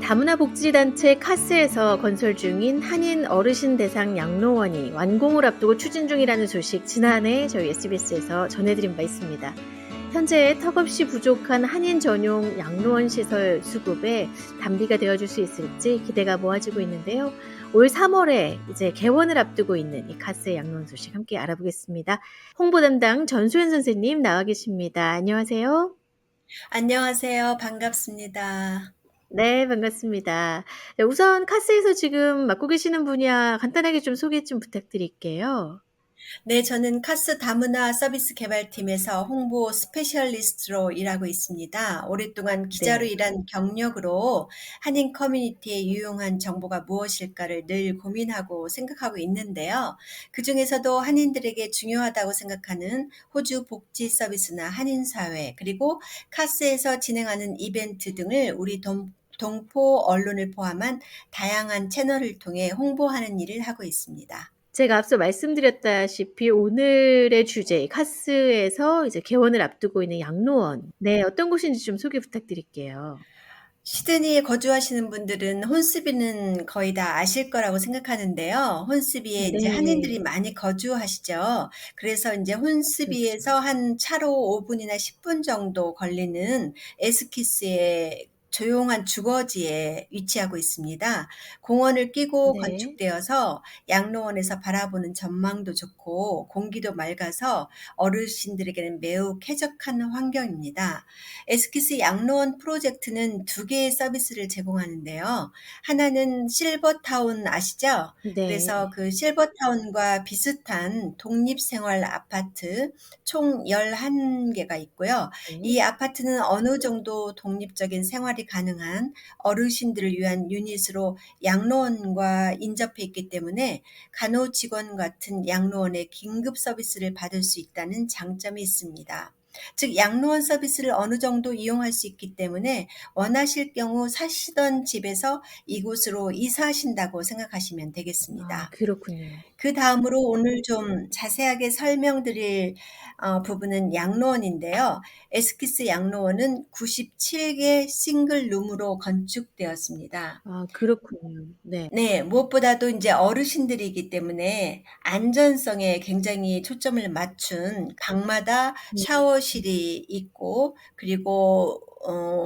다문화복지단체 카스에서 건설 중인 한인 어르신 대상 양로원이 완공을 앞두고 추진 중이라는 소식 지난해 저희 SBS에서 전해드린 바 있습니다. 현재 턱없이 부족한 한인 전용 양로원 시설 수급에 단비가 되어줄 수 있을지 기대가 모아지고 있는데요. 올 3월에 이제 개원을 앞두고 있는 이 카스의 양로원 소식 함께 알아보겠습니다. 홍보 담당 전소연 선생님 나와 계십니다. 안녕하세요. 안녕하세요. 반갑습니다. 네, 반갑습니다. 네, 우선 카스에서 지금 맡고 계시는 분야 간단하게 좀 소개 좀 부탁드릴게요. 네, 저는 카스 다문화 서비스 개발팀에서 홍보 스페셜리스트로 일하고 있습니다. 오랫동안 기자로 네. 일한 경력으로 한인 커뮤니티에 유용한 정보가 무엇일까를 늘 고민하고 생각하고 있는데요. 그중에서도 한인들에게 중요하다고 생각하는 호주 복지 서비스나 한인 사회, 그리고 카스에서 진행하는 이벤트 등을 우리 동포 언론을 포함한 다양한 채널을 통해 홍보하는 일을 하고 있습니다. 제가 앞서 말씀드렸다시피 오늘의 주제, 카스에서 이제 개원을 앞두고 있는 양로원. 네, 어떤 곳인지 좀 소개 부탁드릴게요. 시드니에 거주하시는 분들은 혼스비는 거의 다 아실 거라고 생각하는데요. 혼스비에 이제 한인들이 네, 많이 거주하시죠. 그래서 이제 그렇죠. 혼스비에서 한 차로 5분이나 10분 정도 걸리는 에스키스의 조용한 주거지에 위치하고 있습니다. 공원을 끼고 네, 건축되어서 양로원에서 바라보는 전망도 좋고 공기도 맑아서 어르신들에게는 매우 쾌적한 환경입니다. 에스키스 양로원 프로젝트는 두 개의 서비스를 제공하는데요. 하나는 실버타운 아시죠? 그래서 네, 그 실버타운과 비슷한 독립생활 아파트 총 11개가 있고요. 네, 이 아파트는 어느 정도 독립적인 생활이 가능한 어르신들을 위한 유닛으로 양로원과 인접해 있기 때문에 간호직원 같은 양로원의 긴급 서비스를 받을 수 있다는 장점이 있습니다. 즉 양로원 서비스를 어느 정도 이용할 수 있기 때문에 원하실 경우 사시던 집에서 이곳으로 이사하신다고 생각하시면 아, 되겠습니다. 그렇군요. 그다음으로 오늘 좀 자세하게 설명드릴 부분은 양로원인데요. 에스키스 양로원은 97개 싱글 룸으로 건축되었습니다. 아, 그렇군요. 네. 네. 무엇보다도 인제 어르신들이기 때문에 안전성에 굉장히 초점을 맞춘 방마다 음, 샤워실이 있고 그리고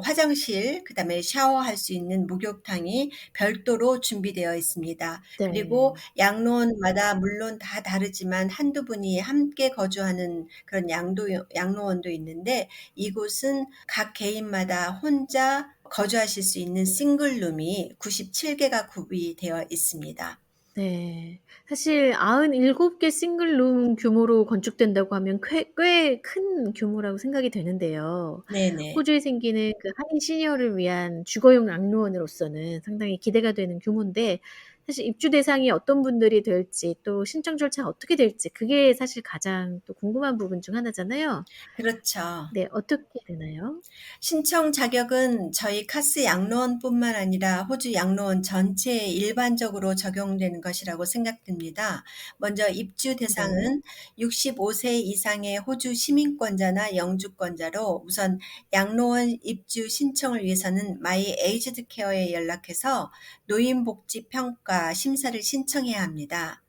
화장실 그다음에 샤워할 수 있는 목욕탕이 별도로 준비되어 있습니다. 그리고 네. 양로원마다 물론 다 다르지만 한두 분이 함께 거주하는 그런 양로원도 있는데 이곳은 각 개인마다 혼자 거주하실 수 있는 싱글룸이 97개가 구비되어 있습니다. 네. 사실 97개 싱글룸 규모로 건축된다고 하면 꽤 큰 규모라고 생각이 되는데요. 네네. 호주에 생기는 그 한인 시니어를 위한 주거용 양로원으로서는 상당히 기대가 되는 규모인데 사실 입주 대상이 어떤 분들이 될지 또 신청 절차가 어떻게 될지 그게 사실 가장 또 궁금한 부분 중 하나잖아요. 그렇죠. 네. 어떻게 되나요? 신청 자격은 저희 카스 양로원뿐만 아니라 호주 양로원 전체에 일반적으로 적용되는 것이라고 생각됩니다. 먼저 입주 네. 대상은 65세 이상의 호주 시민권자나 영주권자로 우선 양로원 입주 신청을 위해서는 마이 에이즈드 케어에 연락해서 노인복지평가 심사를 신청해야 합니다.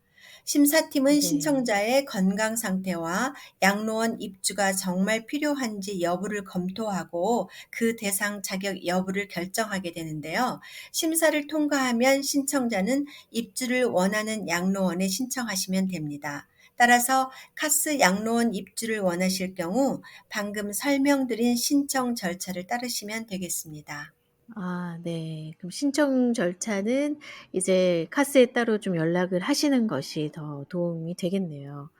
심사팀은 네. 신청자의 건강 상태와 양로원 입주가 정말 필요한지 여부를 검토하고 그 대상 자격 여부를 결정하게 되는데요. 심사를 통과하면 신청자는 입주를 원하는 양로원에 신청하시면 됩니다. 따라서 카스 양로원 입주를 원하실 경우 방금 설명드린 신청 절차를 따르시면 되겠습니다. 아, 네. 그럼 신청 절차는 이제 카스에 따로 좀 연락을 하시는 것이 더 도움이 되겠네요.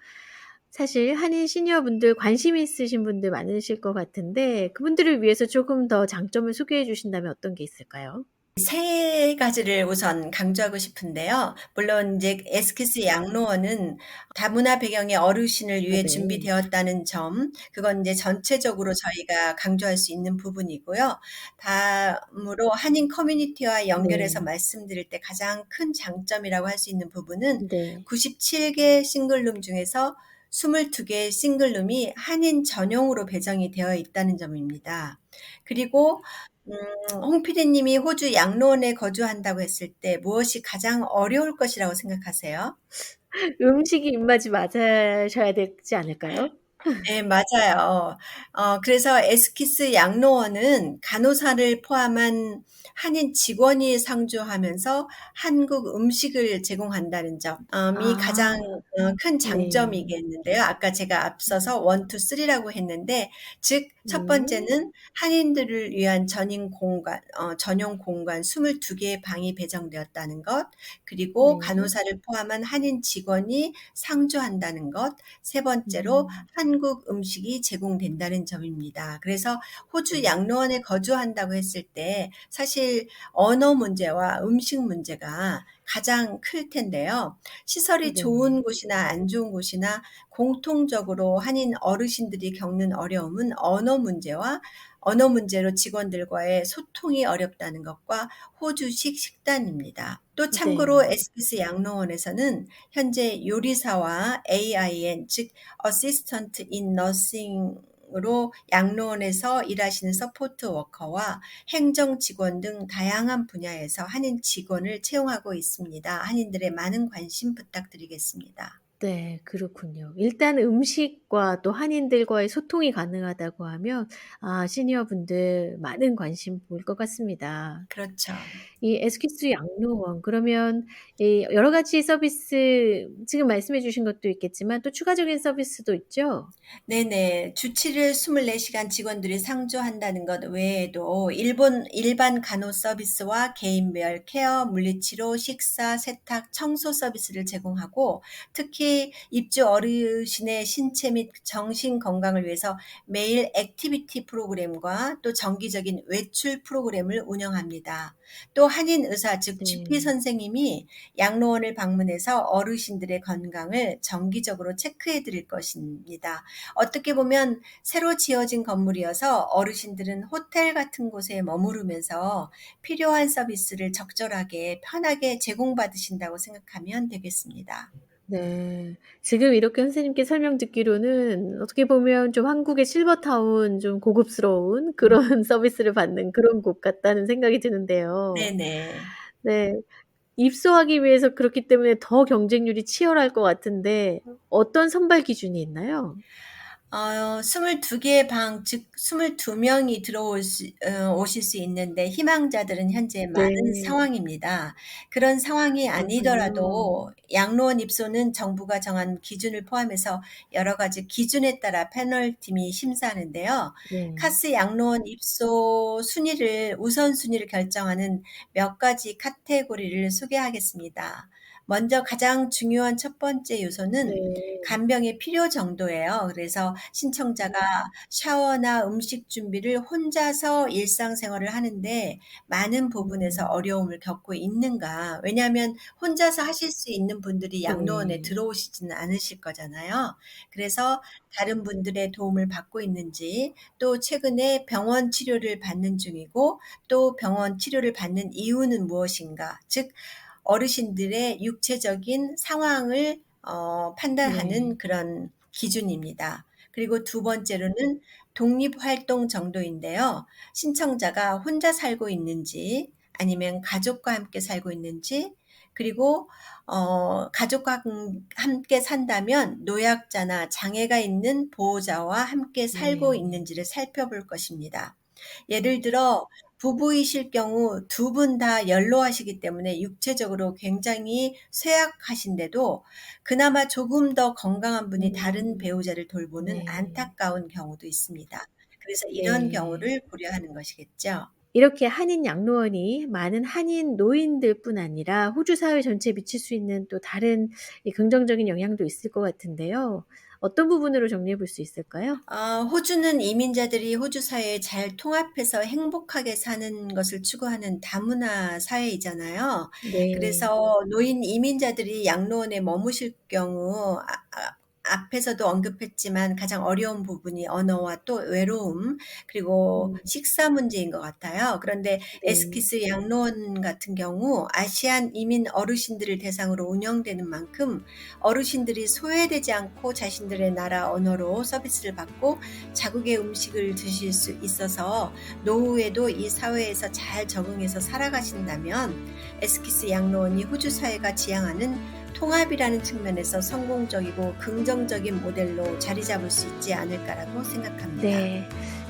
사실 한인 시니어분들 관심 있으신 분들 많으실 것 같은데 그분들을 위해서 조금 더 장점을 소개해 주신다면 어떤 게 있을까요? 세 가지를 우선 강조하고 싶은데요. 물론 이제 에스키스 양로원은 다문화 배경의 어르신을 아, 위해 네. 준비되었다는 점, 그건 이제 전체적으로 저희가 강조할 수 있는 부분이고요. 다음으로 한인 커뮤니티와 연결해서 네. 말씀드릴 때 가장 큰 장점이라고 할 수 있는 부분은 네. 97개 싱글룸 중에서 22개의 싱글룸이 한인 전용으로 배정이 되어 있다는 점입니다. 그리고 홍 PD님이 호주 양로원에 거주한다고 했을 때 무엇이 가장 어려울 것이라고 생각하세요? 음식이 입맛이 맞으셔야 되지 않을까요? 예, 맞아요. 그래서 에스키스 양로원은 간호사를 포함한 한인 직원이 상주하면서 한국 음식을 제공한다는 점이 가장 아 큰 네. 장점이겠는데요. 아까 제가 앞서서 1, 2, 3라고 했는데, 즉, 첫 네. 번째는 한인들을 위한 전용 공간 22개의 방이 배정되었다는 것, 그리고 네. 간호사를 포함한 한인 직원이 상주한다는 것, 세 번째로 음. 한국 음식이 제공된다는 점입니다. 그래서 호주 네. 양로원에 거주한다고 했을 때 사실 언어 문제와 음식 문제가 가장 클 텐데요. 시설이 네. 좋은 곳이나 안 좋은 곳이나 공통적으로 한인 어르신들이 겪는 어려움은 언어 문제로 직원들과의 소통이 어렵다는 것과 호주식 식단입니다. 또 참고로 네. 에스피스 양로원에서는 현재 요리사와 AIN, 즉 어시스턴트 인 너싱으로 양로원에서 일하시는 서포트 워커와 행정 직원 등 다양한 분야에서 한인 직원을 채용하고 있습니다. 한인들의 많은 관심 부탁드리겠습니다. 네. 그렇군요. 일단 음식과 또 한인들과의 소통이 가능하다고 하면 시니어분들 많은 관심 보일 것 같습니다. 그렇죠. 이 에스키스 양로원 그러면 이 여러 가지 서비스 지금 말씀해 주신 것도 있겠지만 또 추가적인 서비스도 있죠? 네네. 주 7일 24시간 직원들이 상주한다는 것 외에도 일반 간호 서비스와 개인별 케어, 물리치료, 식사, 세탁, 청소 서비스를 제공하고, 특히 입주 어르신의 신체 및 정신 건강을 위해서 매일 액티비티 프로그램과 또 정기적인 외출 프로그램을 운영합니다. 또 한인 의사, 즉 GP 네. 선생님이 양로원을 방문해서 어르신들의 건강을 정기적으로 체크해 드릴 것입니다. 어떻게 보면 새로 지어진 건물이어서 어르신들은 호텔 같은 곳에 머무르면서 필요한 서비스를 적절하게 편하게 제공받으신다고 생각하면 되겠습니다. 네. 지금 이렇게 선생님께 설명 듣기로는 어떻게 보면 좀 한국의 실버타운 좀 고급스러운 음. 그런 서비스를 받는 그런 곳 같다는 생각이 드는데요. 네네. 네. 입소하기 위해서 그렇기 때문에 더 경쟁률이 치열할 것 같은데 어떤 선발 기준이 있나요? 22개의 방, 즉 22명이 오실 수 있는데 희망자들은 현재 많은 네. 상황입니다. 그런 상황이 그렇군요. 아니더라도 양로원 입소는 정부가 정한 기준을 포함해서 여러 가지 기준에 따라 패널팀이 심사하는데요. 네. 카스 양로원 입소 우선순위를 결정하는 몇 가지 카테고리를 소개하겠습니다. 먼저 가장 중요한 첫 번째 요소는 네. 간병의 필요 정도예요. 그래서 신청자가 샤워나 음식 준비를 혼자서 일상생활을 하는데 많은 부분에서 음. 어려움을 겪고 있는가. 왜냐하면 혼자서 하실 수 있는 분들이 양로원에 네. 들어오시지는 않으실 거잖아요. 그래서 다른 분들의 도움을 받고 있는지, 또 최근에 병원 치료를 받는 중이고, 또 병원 치료를 받는 이유는 무엇인가. 즉, 어르신들의 육체적인 상황을 네. 판단하는 그런 기준입니다. 그리고 두 번째로는 독립활동 정도인데요. 신청자가 혼자 살고 있는지 아니면 가족과 함께 살고 있는지, 그리고 가족과 함께 산다면 노약자나 장애가 있는 보호자와 함께 살고 네. 있는지를 살펴볼 것입니다. 예를 들어 부부이실 경우 두 분 다 연로하시기 때문에 육체적으로 굉장히 쇠약하신데도 그나마 조금 더 건강한 분이 다른 음. 배우자를 돌보는 네. 안타까운 경우도 있습니다. 그래서 이런 네. 경우를 고려하는 것이겠죠. 이렇게 한인 양로원이 많은 한인 노인들뿐 아니라 호주 사회 전체에 미칠 수 있는 또 다른 이 긍정적인 영향도 있을 것 같은데요. 어떤 부분으로 정리해 볼 수 있을까요? 호주는 이민자들이 호주 사회에 잘 통합해서 행복하게 사는 것을 추구하는 다문화 사회이잖아요. 네. 그래서 노인 이민자들이 양로원에 머무실 경우 앞에서도 언급했지만 가장 어려운 부분이 언어와 또 외로움 그리고 음, 식사 문제인 것 같아요. 그런데 네. 에스키스 양로원 같은 경우 아시안 이민 어르신들을 대상으로 운영되는 만큼 어르신들이 소외되지 않고 자신들의 나라 언어로 서비스를 받고 자국의 음식을 드실 수 있어서 노후에도 이 사회에서 잘 적응해서 살아가신다면 에스키스 양로원이 호주 사회가 지향하는 통합이라는 측면에서 성공적이고 긍정적인 모델로 자리 잡을 수 있지 않을까라고 생각합니다. 네.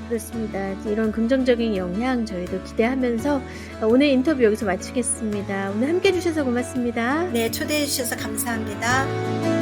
그렇습니다. 이런 긍정적인 영향 저희도 기대하면서 오늘 인터뷰 여기서 마치겠습니다. 오늘 함께 해주셔서 고맙습니다. 네, 초대해 주셔서 감사합니다.